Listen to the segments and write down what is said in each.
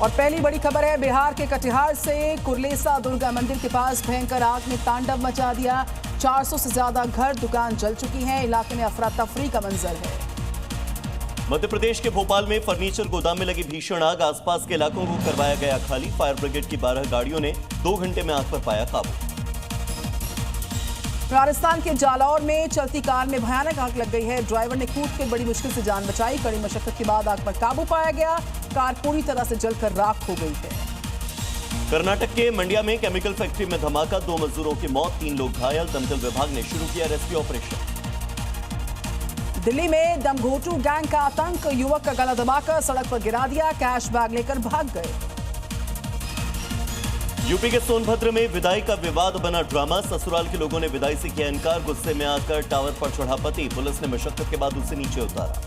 और पहली बड़ी खबर है बिहार के कटिहार से। कुरलेसा दुर्गा मंदिर के पास भयंकर आग ने तांडव मचा दिया। 400 से ज्यादा घर दुकान जल चुकी हैं। इलाके में अफरा तफरी का मंजर है। मध्य प्रदेश के भोपाल में फर्नीचर गोदाम में लगी भीषण आग। आसपास के इलाकों को करवाया गया खाली। फायर ब्रिगेड की 12 गाड़ियों ने 2 घंटे में आग पर पाया काबू। राजस्थान के जालौर में चलती कार में भयानक आग लग गई है। ड्राइवर ने कूद के बड़ी मुश्किल से जान बचाई। कड़ी मशक्कत के बाद आग पर काबू पाया गया। कार पूरी तरह से जलकर राख हो गई है। कर्नाटक के मंडिया में केमिकल फैक्ट्री में धमाका। 2 मजदूरों की मौत, 3 लोग घायल। दमकल विभाग ने शुरू किया रेस्क्यू ऑपरेशन। दिल्ली में दमघोटू गैंग का आतंक। युवक का गला दबाकर सड़क पर गिरा दिया। कैश बैग लेकर भाग गए। यूपी के सोनभद्र में विदाई का विवाद बना ड्रामा। ससुराल के लोगों ने विदाई से किया इनकार। गुस्से में आकर टावर पर चढ़ा पति। पुलिस ने मशक्कत के बाद उसे नीचे उतारा।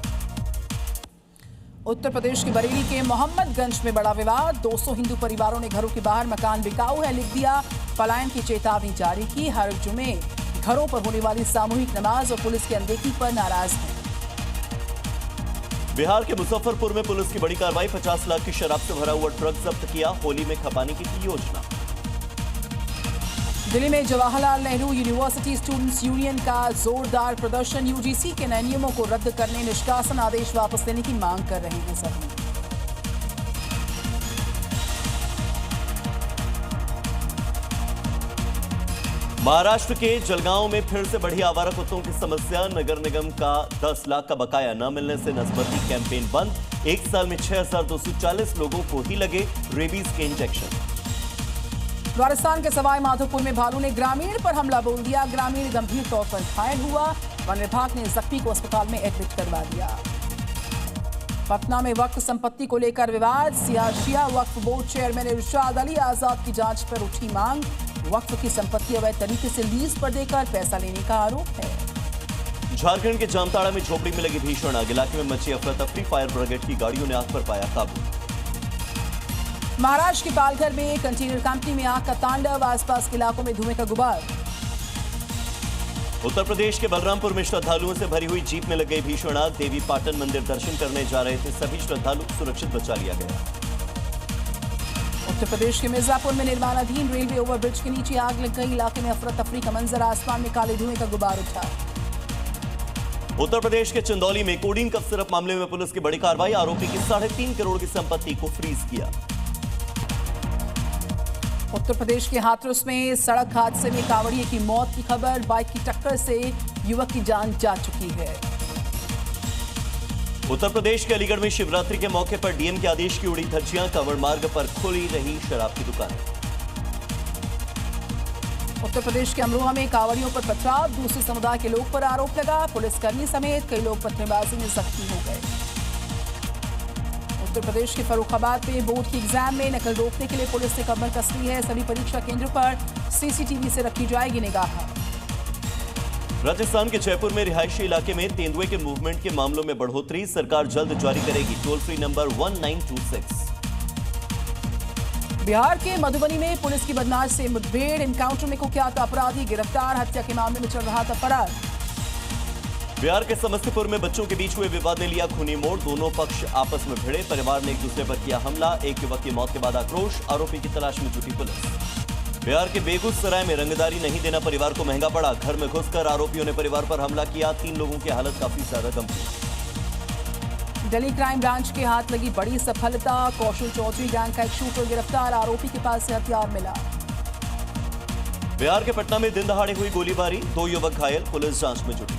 उत्तर प्रदेश के बरेली के मोहम्मदगंज में बड़ा विवाद। 200 हिंदू परिवारों ने घरों के बाहर मकान बिकाऊ है लिख दिया। पलायन की चेतावनी जारी की। हर जुमे घरों पर होने वाली सामूहिक नमाज और पुलिस की अनदेखी पर नाराज हैं। बिहार के मुजफ्फरपुर में पुलिस की बड़ी कार्रवाई। 50 लाख की शराब से भरा हुआ ट्रक जब्त किया। होली में खपाने की थी योजना। दिल्ली में Jawaharlal Nehru university students union का जोरदार प्रदर्शन। यूजीसी के नए नियमों को रद्द करने, निष्कासन आदेश वापस लेने की मांग कर रहे हैं सभी। महाराष्ट्र के जलगांव में फिर से बढ़ी आवारा कुत्तों की समस्या। नगर निगम का 10 लाख का बकाया न मिलने से नसबंदी कैंपेन बंद। 1 साल में 6240 लोगों को ही लगे रेबीज के इंजेक्शन। राजस्थान के सवाई माधोपुर में भालू ने ग्रामीण पर हमला बोल दिया। ग्रामीण गंभीर तौर पर घायल हुआ। वन विभाग ने जख्मी को अस्पताल में एडमिट करवा दिया। पटना में वक्फ संपत्ति को लेकर विवाद। सियाशिया वक्फ बोर्ड चेयरमैन इरशाद अली आजाद की जांच पर उठी मांग। वक्फ की संपत्ति अवैध तरीके से लीज पर देकर पैसा लेने का आरोप है। झारखंड के जामताड़ा में झोपड़ी में लगी भीषण आग। इलाके में मची अफरा तफरी। फायर ब्रिगेड की गाड़ियों ने आग पर पाया काबू। महाराष्ट्र के पालघर में कंटेनर कंपनी में आग का तांडव। आसपास के इलाकों में धुएं का गुबार। उत्तर प्रदेश के बलरामपुर में श्रद्धालुओं से भरी हुई जीप में लग गई भीषण आग। देवी पाटन मंदिर दर्शन करने जा रहे थे सभी श्रद्धालु। सुरक्षित बचा लिया गया। उत्तर प्रदेश के मिर्जापुर में निर्माणाधीन रेलवे ओवरब्रिज के नीचे आग लग गई। इलाके में अफरा तफरी का मंजर। आसमान में काले धुएं का गुबार उठा। उत्तर प्रदेश के चंदौली में कोडीन कफ सिरप मामले में पुलिस की बड़ी कार्रवाई। आरोपी की 3.5 करोड़ की संपत्ति को फ्रीज किया। उत्तर प्रदेश के हाथरस में सड़क हादसे में कांवड़िए की मौत की खबर। बाइक की टक्कर से युवक की जान जा चुकी है। उत्तर प्रदेश के अलीगढ़ में शिवरात्रि के मौके पर डीएम के आदेश की उड़ी धज्जियां। कांवड़ मार्ग पर खुली रही शराब की दुकानें। उत्तर प्रदेश के अमरोहा में कांवड़ियों पर पथराव। दूसरे समुदाय के लोग पर आरोप लगा। पुलिसकर्मी समेत कई लोग पत्थरबाजी में जख्मी हो गए। उत्तर प्रदेश के फर्रुखाबाद में बोर्ड की एग्जाम में नकल रोकने के लिए पुलिस ने कमर कस ली है। सभी परीक्षा केंद्र पर सीसीटीवी से रखी जाएगी निगाह। राजस्थान के जयपुर में रिहायशी इलाके में तेंदुए के मूवमेंट के मामलों में बढ़ोतरी। सरकार जल्द जारी करेगी टोल फ्री नंबर 1926। बिहार के मधुबनी में पुलिस की बदमाश से मुठभेड़। एनकाउंटर में कुख्यात अपराधी गिरफ्तार। हत्या के मामले में चल रहा था फरार। बिहार के समस्तीपुर में बच्चों के बीच हुए विवाद ने लिया खूनी मोड़। दोनों पक्ष आपस में भिड़े। परिवार ने एक दूसरे पर किया हमला। एक युवक की मौत के बाद आक्रोश। आरोपी की तलाश में जुटी पुलिस। बिहार के बेगूसराय में रंगदारी नहीं देना परिवार को महंगा पड़ा। घर में घुसकर आरोपियों ने परिवार पर हमला किया। 3 लोगों की हालत काफी ज्यादा गंभीर। दिल्ली क्राइम ब्रांच के हाथ लगी बड़ी सफलता। कौशल चौधरी गैंग का एक शूटर गिरफ्तार। आरोपी के पास से हथियार मिला। बिहार के पटना में दिन दहाड़े हुई गोलीबारी। 2 युवक घायल। पुलिस जांच में जुटी।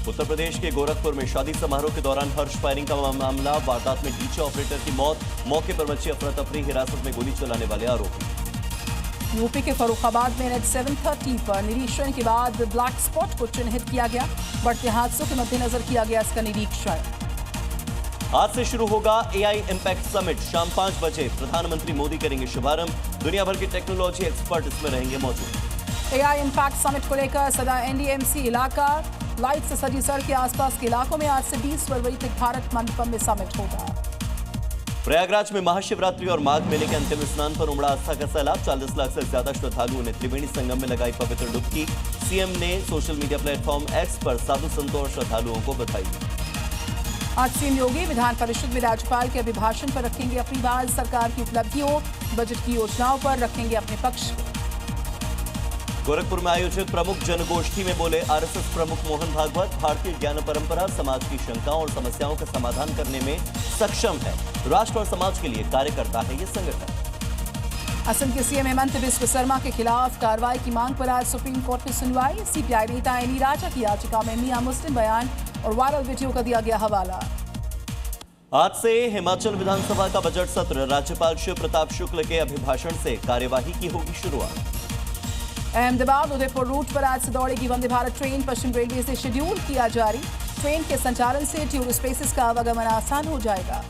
उत्तर प्रदेश के गोरखपुर में शादी समारोह के दौरान हर्ष फायरिंग का मामला। वारदात में डीजे ऑपरेटर की मौत। मौके पर मची अफरा तफरी। हिरासत में गोली चलाने वाले आरोपी। यूपी के फर्रुखाबाद में NH 730 पर निरीक्षण के बाद ब्लैक स्पॉट को चिन्हित किया गया। बढ़ते हादसों के मद्देनजर किया गया इसका निरीक्षण। आज से शुरू होगा AI इम्पैक्ट समिट। शाम 5 बजे प्रधानमंत्री मोदी करेंगे शुभारंभ। दुनिया भर के टेक्नोलॉजी एक्सपर्ट इसमें रहेंगे मौजूद। AI इम्पैक्ट समिट को लेकर सदा NDMC इलाका। लाइट से सजी सड़क के आसपास के इलाकों में आज से 20 फरवरी तक भारत मंडपम में समिट होगा। प्रयागराज में महाशिवरात्रि और माघ मेले के अंतिम स्नान पर उमड़ा आस्था का सैलाब। 40 लाख से ज्यादा श्रद्धालुओं ने त्रिवेणी संगम में लगाई पवित्र डुबकी। सीएम ने सोशल मीडिया प्लेटफॉर्म X पर साधु संतों और श्रद्धालुओं को बधाई दी। आज सीएम योगी विधान परिषद में राज्यपाल के अभिभाषण पर रखेंगे अपनी बात। सरकार की उपलब्धियों, बजट की योजनाओं पर रखेंगे अपने पक्ष। गोरखपुर में आयोजित प्रमुख जनगोष्ठी में बोले आरएसएस प्रमुख मोहन भागवत, भारतीय ज्ञान परंपरा समाज की शंकाओं और समस्याओं का समाधान करने में सक्षम है। राष्ट्र और समाज के लिए कार्य करता है ये संगठन। असम के सीएम हेमंत बिस्व शर्मा के खिलाफ कार्रवाई की मांग पर आज सुप्रीम कोर्ट में सुनवाई। सीपीआई नेता एनी राजा की याचिका में मियां मुस्लिम बयान और वायरल वीडियो का दिया गया हवाला। आज से हिमाचल विधानसभा का बजट सत्र, राज्यपाल शिव प्रताप शुक्ल के अभिभाषण से कार्यवाही की होगी शुरुआत। अहमदाबाद उदयपुर रूट पर आज से दौड़ेगी वंदे भारत ट्रेन। पश्चिम रेलवे से शेड्यूल किया जारी। ट्रेन के संचालन से टूरिस्ट प्लेसेस का आवागमन आसान हो जाएगा।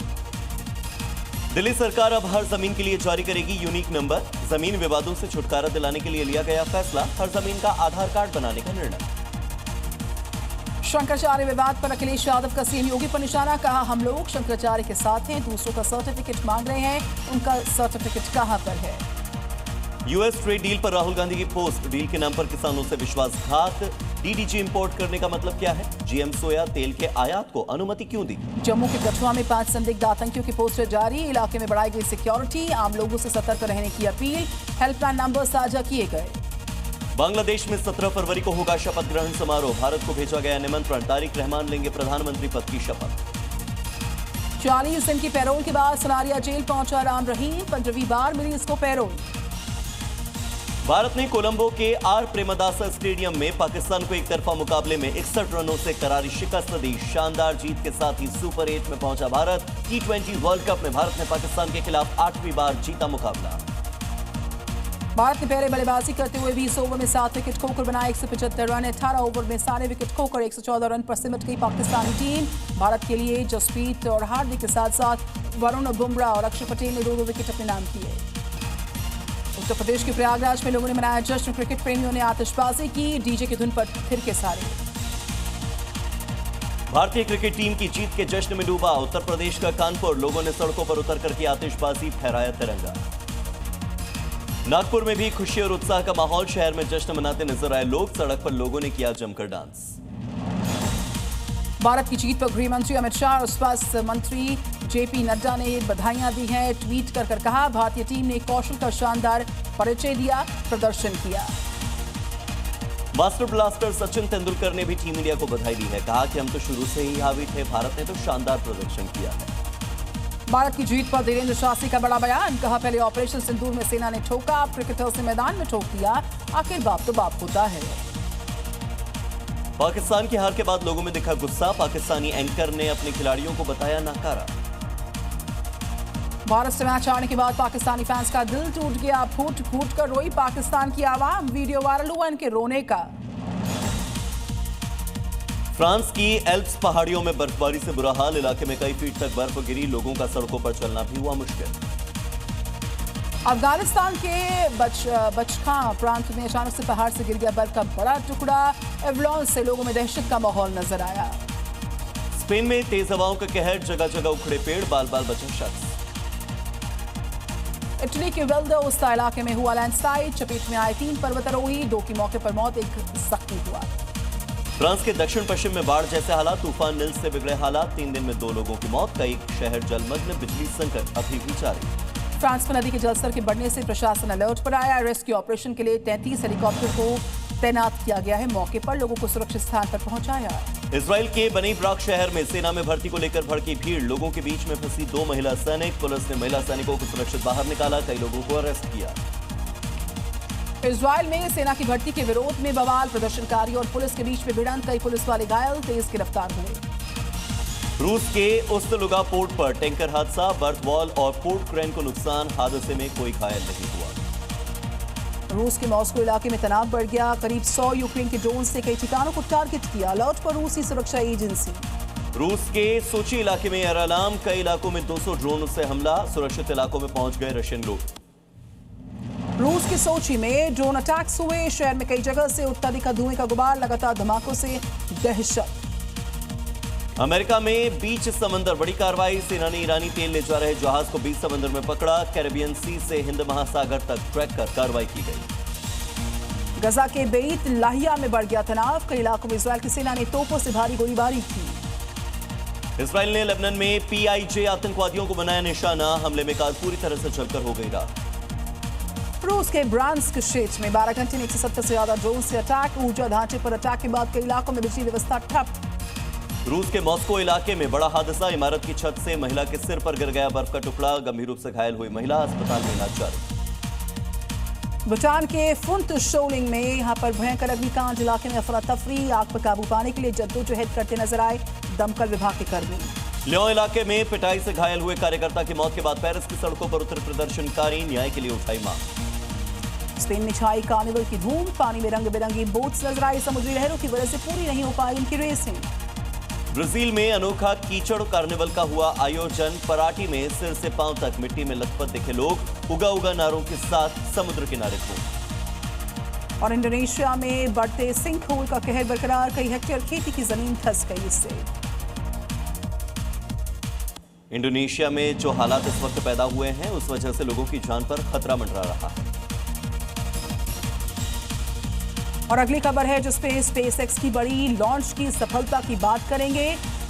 दिल्ली सरकार अब हर जमीन के लिए जारी करेगी यूनिक नंबर। जमीन विवादों से छुटकारा दिलाने के लिए लिया गया फैसला, हर जमीन का आधार कार्ड बनाने का निर्णय। शंकराचार्य विवाद पर अखिलेश यादव का सीएम योगी पर निशाना, कहा हम लोग शंकराचार्य के साथ हैं, दूसरों का सर्टिफिकेट मांग रहे हैं, उनका सर्टिफिकेट कहां पर है। यूएस ट्रेड डील पर राहुल गांधी की पोस्ट, डील के नाम पर किसानों से विश्वासघात। डीडीजी इंपोर्ट करने का मतलब क्या है, जीएम सोया तेल के आयात को अनुमति क्यों दी। जम्मू के कठुआ में 5 संदिग्ध आतंकियों की पोस्टर जारी, इलाके में बढ़ाई गई सिक्योरिटी, आम लोगों से सतर्क रहने की अपील, हेल्पलाइन नंबर साझा किए गए। बांग्लादेश में 17 फरवरी को होगा शपथ ग्रहण समारोह, भारत को भेजा गया निमंत्रण, तारिक रहमान लेंगे प्रधानमंत्री पद की शपथ। 40 दिन की पैरोल के बाद सनारिया जेल पहुंचा राम रहीम, 15वीं बार मिली इसको पैरोल। भारत ने कोलंबो के आर प्रेमदासा स्टेडियम में पाकिस्तान को एक तरफा मुकाबले में 61 रनों से करारी शिकस्त दी। शानदार जीत के साथ ही सुपर 8 में पहुंचा भारत। T20 वर्ल्ड कप में भारत ने पाकिस्तान के खिलाफ 8वीं बार जीता मुकाबला। भारत ने पहले बल्लेबाजी करते हुए 20 ओवर में 7 विकेट खोकर बनाए 175 रन। 18 ओवर में सारे विकेट खोकर 114 रन पर सिमट गई पाकिस्तानी टीम। भारत के लिए जसप्रीत और हार्दिक के साथ साथ वरुण बुमराह और अक्षर पटेल ने 2-2 विकेट अपने नाम किए। उत्तर प्रदेश के प्रयागराज में लोगों ने मनाया जश्न, क्रिकेट प्रेमियों ने आतिशबाजी की, डीजे की धुन पर फिर के सारे। भारतीय क्रिकेट टीम की जीत के जश्न में डूबा उत्तर प्रदेश का कानपुर, लोगों ने सड़कों पर उतरकर की आतिशबाजी, फहराया तिरंगा। नागपुर में भी खुशी और उत्साह का माहौल, शहर में जश्न मनाते नजर आए लोग, सड़क पर लोगों ने किया जमकर डांस। भारत की जीत पर गृह मंत्री अमित शाह और स्वास्थ्य मंत्री जेपी नड्डा ने बधाइयां दी हैं। ट्वीट कर कहा भारतीय टीम ने कौशल का शानदार परिचय दिया, प्रदर्शन किया। मास्टर ब्लास्टर सचिन तेंदुलकर ने भी टीम इंडिया को बधाई दी है, कहा कि हम तो शुरू से ही हावी थे, भारत ने तो शानदार प्रदर्शन किया है। भारत की जीत पर धीरेन्द्र शास्त्री का बड़ा बयान, कहा पहले ऑपरेशन सिंदूर में सेना ने ठोका, अब क्रिकेटर्स ने मैदान में ठोक दिया, आखिर बाप तो बाप होता है। पाकिस्तान की हार के बाद लोगों में दिखा गुस्सा, पाकिस्तानी एंकर ने अपने खिलाड़ियों को बताया नाकारा। भारत से मैच हारने के बाद पाकिस्तानी फैंस का दिल टूट गया, फूट फूट कर रोई पाकिस्तान की आवाम, वीडियो वायरल हुआ इनके रोने का। फ्रांस की एल्प्स पहाड़ियों में बर्फबारी से बुरा हाल, इलाके में कई फीट तक बर्फ गिरी, लोगों का सड़कों पर चलना भी हुआ मुश्किल। अफगानिस्तान के बचखां प्रांत में अचानक से पहाड़ से गिर गया बर्फ का बड़ा टुकड़ा, एवलांच से लोगों में दहशत का माहौल नजर आया। स्पेन में तेज हवाओं का कहर, जगह जगह उखड़े पेड़, बाल बाल बचा शख्स। इटली के वेल्डोस्ता इलाके में हुआ लैंडस्लाइड, चपेट में आए 3 पर्वतारोही, 2 की मौके पर मौत, 1 जख्मी हुआ। फ्रांस के दक्षिण पश्चिम में बाढ़ जैसे हालात, तूफान निल से बिगड़े हालात, 3 दिन में 2 लोगों की मौत, कई शहर जलमग्न, बिजली संकट अभी भी जारी। फ्रांस में नदी के जलस्तर के बढ़ने से प्रशासन अलर्ट पर आया, रेस्क्यू ऑपरेशन के लिए 33 हेलीकॉप्टर को तैनात किया गया है, मौके पर लोगों को सुरक्षित स्थान पर पहुंचाया। इजराइल के बनी ब्राक शहर में सेना में भर्ती को लेकर भड़की भीड़, लोगों के बीच में फंसी 2 महिला सैनिक, पुलिस ने महिला सैनिकों को सुरक्षित बाहर निकाला, कई लोगों को अरेस्ट किया। इजराइल में सेना की भर्ती के विरोध में बवाल, प्रदर्शनकारी और पुलिस के बीच में भिड़ंत, कई पुलिस वाले घायल, 23 गिरफ्तार हुए। रूस के उस्तलुगा पोर्ट पर टैंकर हादसा, बर्थ वॉल और पोर्ट क्रेन को नुकसान, हादसे में कोई घायल नहीं हुआ। रूस के मॉस्को इलाके में तनाव बढ़ गया, करीब 100 यूक्रेन के ड्रोन से कई ठिकानों को टारगेट किया, अलर्ट पर रूसी सुरक्षा एजेंसी। रूस के सोची इलाके में एयर अलार्म, कई इलाकों में 200 ड्रोन से हमला, सुरक्षित इलाकों में पहुंच गए रशियन लोग। रूस के सोची में ड्रोन अटैक्स हुए, शहर में कई जगह से उठता दिखा धुएं का गुबार, लगातार धमाकों से दहशत। अमेरिका में बीच समंदर बड़ी कार्रवाई, सेना ने ईरानी तेल ले जा रहे जहाज को बीच समंदर में पकड़ा, कैरेबियन सी से हिंद महासागर तक ट्रैक कर कार्रवाई की गई। गजा के बेईत लाहिया में बढ़ गया तनाव, कई इलाकों में इजरायल की सेना ने तोपों से भारी गोलीबारी की। इसराइल ने लेबनान में PIJ आतंकवादियों को बनाया निशाना। हमले में कार पूरी तरह से जलकर हो गई राख। रूस के ब्रांस्क क्षेत्र में 12 घंटे में 170 से ज्यादा ड्रोन से अटैक। ऊर्जा ढांचे पर अटैक के बाद कई इलाकों में बिजली व्यवस्था ठप। रूस के मॉस्को इलाके में बड़ा हादसा। इमारत की छत से महिला के सिर पर गिर गया बर्फ का टुकड़ा। गंभीर रूप से घायल हुई महिला, अस्पताल में इलाज जारी। भूटान के फुंट शोलिंग में यहां पर भयंकर अग्निकांड। इलाके में अफरा तफरी। आग पर काबू पाने के लिए जद्दोजहद करते नजर आए दमकल विभाग के कर्मी। लियों इलाके में पिटाई से घायल हुए कार्यकर्ता की मौत के बाद पेरिस की सड़कों पर उतरे प्रदर्शनकारी। न्याय के लिए उठाई मांग। स्पेन में छाई कार्निवल की धूम। पानी में रंग बिरंगी बोट्स नजर आई। समुद्री लहरों की वजह से पूरी नहीं हो पाई इनकी रेसिंग। ब्राजील में अनोखा कीचड़ कार्निवल का हुआ आयोजन। पराठी में सिर से पांव तक मिट्टी में लथपथ दिखे लोग। उगा उगा नारों के साथ समुद्र किनारे घूम। और इंडोनेशिया में बढ़ते सिंकहोल का कहर बरकरार। कई हेक्टेयर खेती की जमीन धंस गई इससे। इंडोनेशिया में जो हालात इस वक्त पैदा हुए हैं उस वजह से लोगों की जान पर खतरा मंडरा रहा है। और अगली खबर है जिसपे स्पेसएक्स की बड़ी लॉन्च की सफलता की बात करेंगे।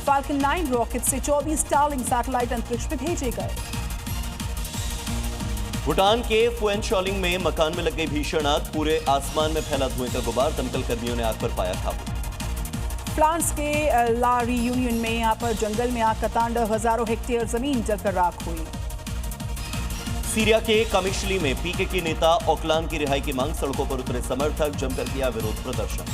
फाल्कन 9 रॉकेट से 24 स्टारलिंक सैटेलाइट अंतरिक्ष में भेजे गए। भूटान के फुएनशोलिंग में मकान में लग गई भीषण आग। पूरे आसमान में फैला धुएं का गुबार। दमकल कर्मियों ने आग पर पाया काबू। फ्रांस के ला रियूनियन में यहां पर जंगल में आग का तांडव। हजारों हेक्टेयर जमीन जलकर राख हुई। सीरिया के कमिशली में PKK नेता ओकलान की रिहाई की मांग। सड़कों पर उतरे समर्थक जमकर किया विरोध प्रदर्शन।